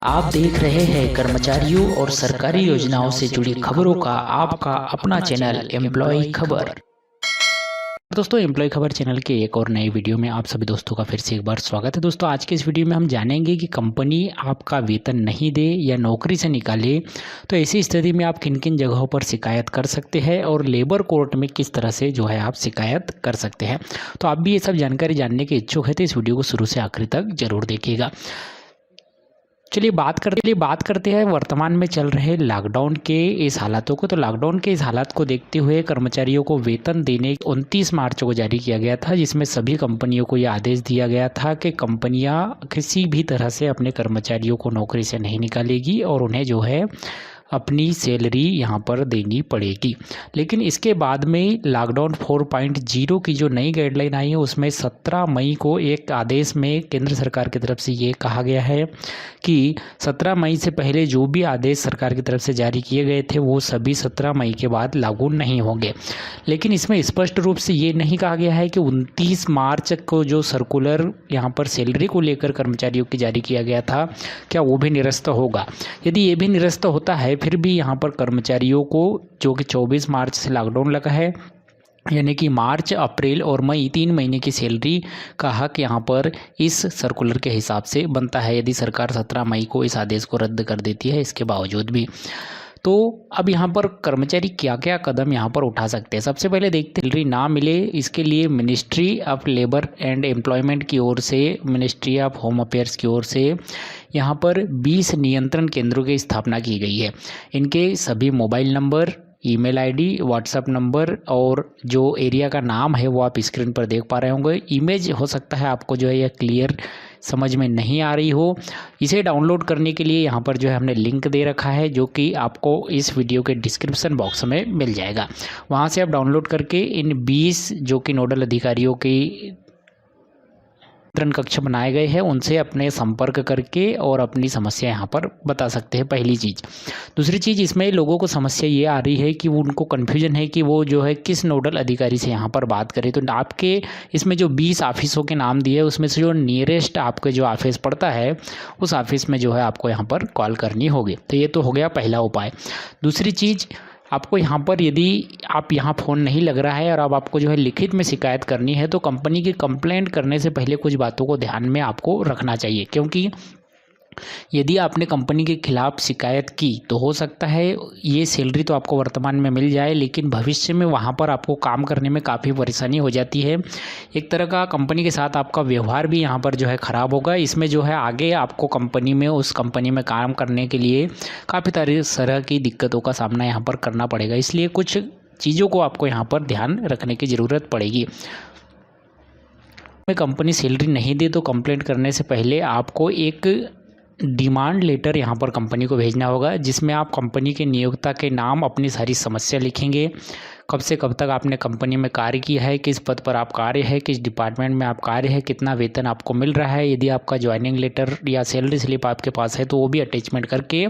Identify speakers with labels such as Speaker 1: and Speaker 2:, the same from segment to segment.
Speaker 1: आप देख रहे हैं कर्मचारियों और सरकारी योजनाओं से जुड़ी खबरों का आपका अपना चैनल एम्प्लॉय खबर। दोस्तों, एम्प्लॉय खबर चैनल के एक और नए वीडियो में आप सभी दोस्तों का फिर से एक बार स्वागत है। दोस्तों, आज के इस वीडियो में हम जानेंगे कि कंपनी आपका वेतन नहीं दे या नौकरी से निकाले तो ऐसी स्थिति में आप किन किन जगहों पर शिकायत कर सकते हैं और लेबर कोर्ट में किस तरह से जो है आप शिकायत कर सकते हैं। तो आप भी ये सब जानकारी जानने के इच्छुक है तो इस वीडियो को शुरू से आखिरी तक जरूर देखिएगा। चलिए बात करते हैं वर्तमान में चल रहे लॉकडाउन के इस हालातों को। तो लॉकडाउन के इस हालात को देखते हुए कर्मचारियों को वेतन देने 29 मार्च को जारी किया गया था, जिसमें सभी कंपनियों को यह आदेश दिया गया था कि कंपनियां किसी भी तरह से अपने कर्मचारियों को नौकरी से नहीं निकालेगी और उन्हें जो है अपनी सैलरी यहाँ पर देनी पड़ेगी। लेकिन इसके बाद में लॉकडाउन 4.0 की जो नई गाइडलाइन आई है उसमें 17 मई को एक आदेश में केंद्र सरकार की तरफ से ये कहा गया है कि 17 मई से पहले जो भी आदेश सरकार की तरफ से जारी किए गए थे वो सभी 17 मई के बाद लागू नहीं होंगे। लेकिन इसमें स्पष्ट रूप से ये नहीं कहा गया है कि 29 मार्च को जो सर्कुलर यहाँ पर सैलरी को लेकर कर्मचारियों की जारी किया गया था क्या वो भी निरस्त होगा। यदि ये भी निरस्त होता है फिर भी यहाँ पर कर्मचारियों को जो कि 24 मार्च से लॉकडाउन लगा है, यानी कि मार्च, अप्रैल और मई 3 महीने की सैलरी का हक यहाँ पर इस सर्कुलर के हिसाब से बनता है, यदि सरकार 17 मई को इस आदेश को रद्द कर देती है इसके बावजूद भी। तो अब यहाँ पर कर्मचारी क्या क्या कदम यहाँ पर उठा सकते हैं। सबसे पहले देखते हैं, सैलरी ना मिले इसके लिए ministry of labour and employment की ओर से, मिनिस्ट्री ऑफ होम अफेयर्स की ओर से यहाँ पर 20 नियंत्रण केंद्रों की स्थापना की गई है। इनके सभी mobile number, email ID, WhatsApp number और जो एरिया का नाम है वो आप स्क्रीन पर देख पा रहे होंगे। इमेज हो सकता है आपको जो है यह क्लियर समझ में नहीं आ रही हो। इसे डाउनलोड करने के लिए यहाँ पर जो है हमने लिंक दे रखा है जो कि आपको इस वीडियो के डिस्क्रिप्शन बॉक्स में मिल जाएगा। वहाँ से आप डाउनलोड करके इन 20 जो कि नोडल अधिकारियों की नियंत्रण कक्ष बनाए गए हैं उनसे अपने संपर्क करके और अपनी समस्या यहाँ पर बता सकते हैं, पहली चीज़। दूसरी चीज़, इसमें लोगों को समस्या ये आ रही है कि वो उनको कन्फ्यूजन है कि वो जो है किस नोडल अधिकारी से यहाँ पर बात करें। तो आपके इसमें जो 20 ऑफिसों के नाम दिए उसमें से जो नियरेस्ट आपके जो ऑफिस पड़ता है उस ऑफिस में जो है आपको यहाँ पर कॉल करनी होगी। तो ये तो हो गया पहला उपाय। दूसरी चीज़, आपको यहाँ पर यदि आप यहाँ फ़ोन नहीं लग रहा है और अब आपको जो है लिखित में शिकायत करनी है तो कंपनी की कंप्लेंट करने से पहले कुछ बातों को ध्यान में आपको रखना चाहिए, क्योंकि यदि आपने कंपनी के खिलाफ शिकायत की तो हो सकता है ये सैलरी तो आपको वर्तमान में मिल जाए लेकिन भविष्य में वहाँ पर आपको काम करने में काफ़ी परेशानी हो जाती है। एक तरह का कंपनी के साथ आपका व्यवहार भी यहाँ पर जो है ख़राब होगा। इसमें जो है आगे आपको कंपनी में उस कंपनी में काम करने के लिए काफ़ी तरह की दिक्कतों का सामना यहाँ पर करना पड़ेगा। इसलिए कुछ चीज़ों को आपको यहाँ पर ध्यान रखने की ज़रूरत पड़ेगी। कंपनी सैलरी नहीं दे तो कंप्लेंट करने से पहले आपको एक डिमांड लेटर यहाँ पर कंपनी को भेजना होगा, जिसमें आप कंपनी के नियोक्ता के नाम, अपनी सारी समस्या लिखेंगे, कब से कब तक आपने कंपनी में कार्य किया है, किस पद पर आप कार्य है, किस डिपार्टमेंट में आप कार्य है, कितना वेतन आपको मिल रहा है। यदि आपका ज्वाइनिंग लेटर या सैलरी स्लिप आपके पास है तो वो भी अटैचमेंट करके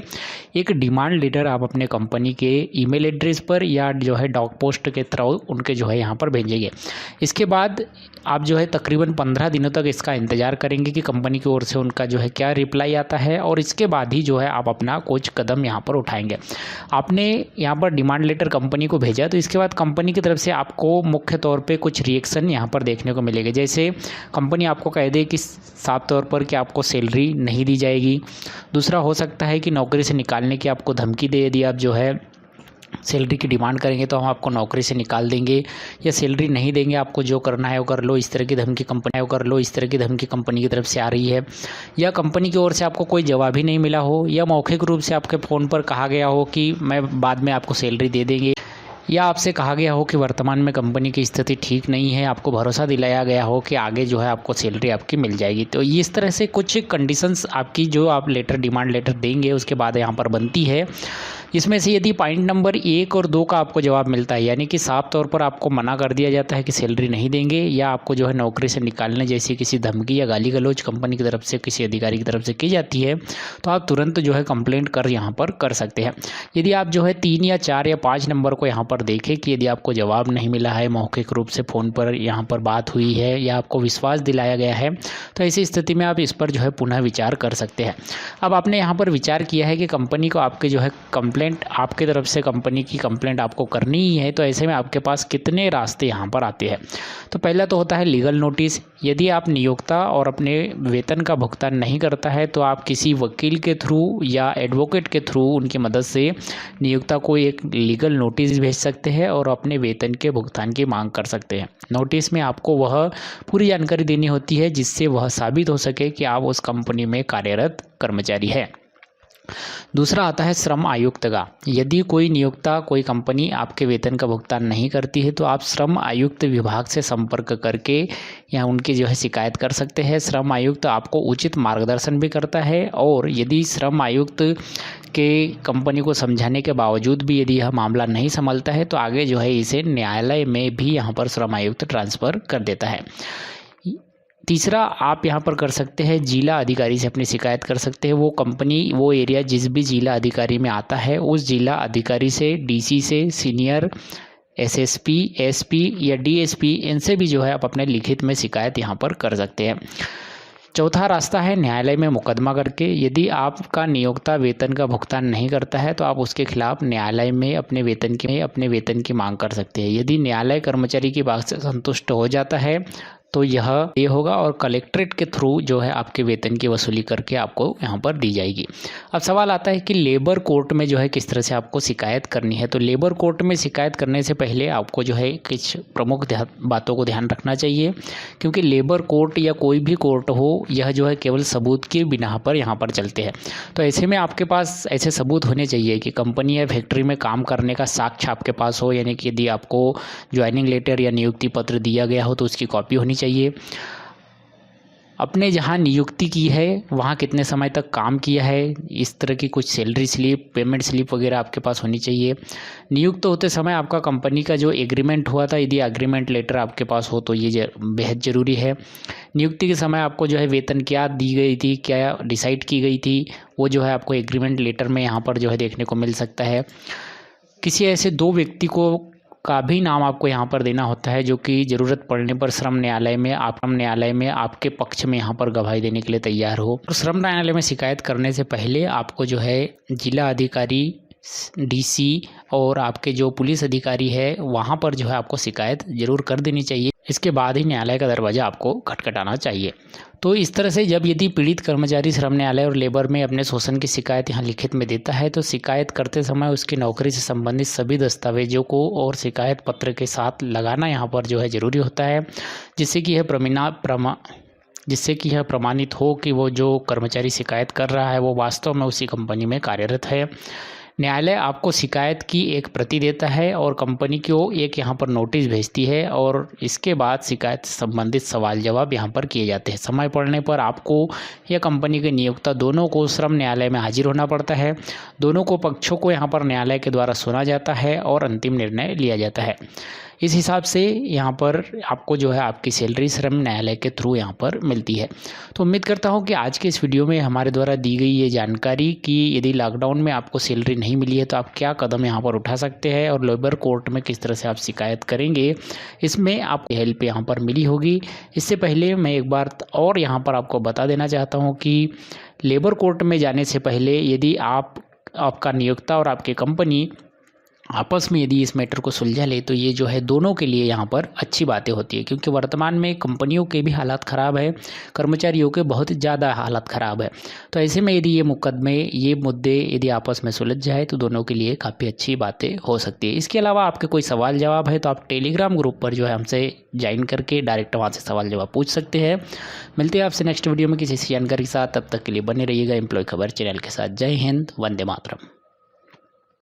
Speaker 1: एक डिमांड लेटर आप अपने कंपनी के ईमेल एड्रेस पर या जो है डॉक पोस्ट के थ्रू उनके जो है यहाँ पर भेजेंगे। इसके बाद आप जो है तकरीबन 15 दिनों तक इसका इंतज़ार करेंगे कि कंपनी की ओर से उनका जो है क्या रिप्लाई आता है और इसके बाद ही जो है आप अपना कुछ कदम यहाँ पर उठाएंगे। आपने यहाँ पर डिमांड लेटर कंपनी को भेजा तो इसके बाद कंपनी की तरफ से आपको मुख्य तौर पे कुछ रिएक्शन यहाँ पर देखने को मिलेगा। जैसे कंपनी आपको कह दे कि साफ तौर पर कि आपको सैलरी नहीं दी जाएगी। दूसरा हो सकता है कि नौकरी से निकालने की आपको धमकी दे, यदि आप जो है सैलरी की डिमांड करेंगे तो हम आपको नौकरी से निकाल देंगे, या सैलरी नहीं देंगे, आपको जो करना है वो कर लो, इस तरह की धमकी कंपनी की तरफ से आ रही है। या कंपनी की ओर से आपको कोई जवाब ही नहीं मिला हो, या मौखिक रूप से आपके फ़ोन पर कहा गया हो कि मैं बाद में आपको सैलरी दे देंगे, या आपसे कहा गया हो कि वर्तमान में कंपनी की स्थिति ठीक नहीं है, आपको भरोसा दिलाया गया हो कि आगे जो है आपको सैलरी आपकी मिल जाएगी। तो इस तरह से कुछ कंडीशंस आपकी जो आप लेटर, डिमांड लेटर देंगे उसके बाद यहाँ पर बनती है। इसमें से यदि पॉइंट नंबर 1 और 2 का आपको जवाब मिलता है, यानी कि साफ तौर पर आपको मना कर दिया जाता है कि सैलरी नहीं देंगे, या आपको जो है नौकरी से निकालने जैसी किसी धमकी या गाली गलौज कंपनी की तरफ से, किसी अधिकारी की तरफ से की जाती है, तो आप तुरंत जो है कंप्लेंट कर यहाँ पर कर सकते हैं। यदि आप जो है 3 या 4 या 5 नंबर को यहाँ पर पर देखें कि यदि आपको जवाब नहीं मिला है, मौखिक रूप से फ़ोन पर यहाँ पर बात हुई है या आपको विश्वास दिलाया गया है, तो ऐसी स्थिति में आप इस पर जो है पुनः विचार कर सकते हैं। अब आपने यहाँ पर विचार किया है कि कंपनी को आपके जो है कंप्लेंट, आपकी तरफ से कंपनी की कंप्लेंट आपको करनी ही है, तो ऐसे में आपके पास कितने रास्ते यहाँ पर आते हैं। तो पहला तो होता है लीगल नोटिस। यदि आप नियोक्ता और अपने वेतन का भुगतान नहीं करता है तो आप किसी वकील के थ्रू या एडवोकेट के थ्रू उनकी मदद से नियोक्ता को एक लीगल नोटिस भेज सकते हैं और अपने वेतन के भुगतान की मांग कर सकते हैं। नोटिस में आपको वह पूरी जानकारी देनी होती है जिससे वह साबित हो सके कि आप उस कंपनी में कार्यरत कर्मचारी हैं। दूसरा आता है श्रम आयुक्त का। यदि कोई नियोक्ता, कोई कंपनी आपके वेतन का भुगतान नहीं करती है तो आप श्रम आयुक्त विभाग से संपर्क करके या उनकी जो है शिकायत कर सकते हैं। श्रम आयुक्त आपको उचित मार्गदर्शन भी करता है और यदि श्रम आयुक्त के कंपनी को समझाने के बावजूद भी यदि यह मामला नहीं संभलता है तो आगे जो है इसे न्यायालय में भी यहाँ पर श्रम आयुक्त ट्रांसफ़र कर देता है। तीसरा आप यहाँ पर कर सकते हैं जिला अधिकारी से अपनी शिकायत कर सकते हैं। वो कंपनी, वो एरिया जिस भी जिला अधिकारी में आता है उस जिला अधिकारी से, डीसी से, सीनियर एसएसपी, एसपी या डीएसपी, इनसे भी जो है आप अपने लिखित में शिकायत यहाँ पर कर सकते हैं। चौथा रास्ता है न्यायालय में मुकदमा करके। यदि आपका नियोक्ता वेतन का भुगतान नहीं करता है तो आप उसके खिलाफ न्यायालय में अपने वेतन की मांग कर सकते हैं। यदि न्यायालय कर्मचारी की बात से संतुष्ट हो जाता है तो ये होगा और कलेक्ट्रेट के थ्रू जो है आपके वेतन की वसूली करके आपको यहाँ पर दी जाएगी। अब सवाल आता है कि लेबर कोर्ट में जो है किस तरह से आपको शिकायत करनी है। तो लेबर कोर्ट में शिकायत करने से पहले आपको जो है कुछ प्रमुख बातों को ध्यान रखना चाहिए, क्योंकि लेबर कोर्ट या कोई भी कोर्ट हो यह जो है केवल सबूत के बिना पर यहाँ पर चलते हैं। तो ऐसे में आपके पास ऐसे सबूत होने चाहिए कि कंपनी या फैक्ट्री में काम करने का साक्ष्य आपके पास हो, यानी कि यदि आपको ज्वाइनिंग लेटर या नियुक्ति पत्र दिया गया हो तो उसकी कॉपी होनी चाहिए। अपने जहां नियुक्ति की है वहां कितने समय तक काम किया है, इस तरह की कुछ सैलरी स्लिप, पेमेंट स्लिप वगैरह आपके पास होनी चाहिए। नियुक्त होते समय आपका कंपनी का जो एग्रीमेंट हुआ था, यदि एग्रीमेंट लेटर आपके पास हो तो ये बेहद ज़रूरी है। नियुक्ति के समय आपको जो है वेतन क्या दी गई थी, क्या डिसाइड की गई थी, वो जो है आपको एग्रीमेंट लेटर में यहाँ पर जो है देखने को मिल सकता है। किसी ऐसे दो व्यक्ति का भी नाम आपको यहाँ पर देना होता है जो कि ज़रूरत पड़ने पर श्रम न्यायालय में आपके पक्ष में यहाँ पर गवाही देने के लिए तैयार हो। तो श्रम न्यायालय में शिकायत करने से पहले आपको जो है जिला अधिकारी, डीसी और आपके जो पुलिस अधिकारी है वहाँ पर जो है आपको शिकायत ज़रूर कर देनी चाहिए। इसके बाद ही न्यायालय का दरवाज़ा आपको खटखटाना चाहिए। तो इस तरह से जब यदि पीड़ित कर्मचारी श्रम न्यायालय और लेबर में अपने शोषण की शिकायत यहाँ लिखित में देता है तो शिकायत करते समय उसकी नौकरी से संबंधित सभी दस्तावेजों को और शिकायत पत्र के साथ लगाना यहाँ पर जो है ज़रूरी होता है, जिससे कि यह प्रमाणित हो कि वो जो कर्मचारी शिकायत कर रहा है वो वास्तव में उसी कंपनी में कार्यरत है। न्यायालय आपको शिकायत की एक प्रति देता है और कंपनी को एक यहाँ पर नोटिस भेजती है और इसके बाद शिकायत से संबंधित सवाल जवाब यहाँ पर किए जाते हैं। समय पड़ने पर आपको या कंपनी के नियोक्ता दोनों को श्रम न्यायालय में हाजिर होना पड़ता है। दोनों को पक्षों को यहाँ पर न्यायालय के द्वारा सुना जाता है और अंतिम निर्णय लिया जाता है। इस हिसाब से यहाँ पर आपको जो है आपकी सैलरी श्रम न्यायालय के थ्रू यहाँ पर मिलती है। तो उम्मीद करता हूँ कि आज के इस वीडियो में हमारे द्वारा दी गई ये जानकारी कि यदि लॉकडाउन में आपको सैलरी नहीं मिली है तो आप क्या कदम यहाँ पर उठा सकते हैं और लेबर कोर्ट में किस तरह से आप शिकायत करेंगे, इसमें आपको हेल्प यहाँ पर मिली होगी। इससे पहले मैं एक बार और यहाँ पर आपको बता देना चाहता हूँ कि लेबर कोर्ट में जाने से पहले यदि आपका नियोक्ता और आपकी कंपनी आपस में यदि इस मैटर को सुलझा ले तो ये जो है दोनों के लिए यहाँ पर अच्छी बातें होती है, क्योंकि वर्तमान में कंपनियों के भी हालात ख़राब है, कर्मचारियों के बहुत ज़्यादा हालात ख़राब है। तो ऐसे में यदि ये मुद्दे यदि आपस में सुलझ जाए तो दोनों के लिए काफ़ी अच्छी बातें हो सकती है। इसके अलावा आपके कोई सवाल जवाब है तो आप टेलीग्राम ग्रुप पर जो है हमसे ज्वाइन करके डायरेक्ट वहाँ से सवाल जवाब पूछ सकते हैं। मिलते हैं आपसे नेक्स्ट वीडियो में किसी जानकारी के साथ, तब तक के लिए बने रहिएगा एम्प्लॉय खबर चैनल के साथ। जय हिंद, वंदे मातरम।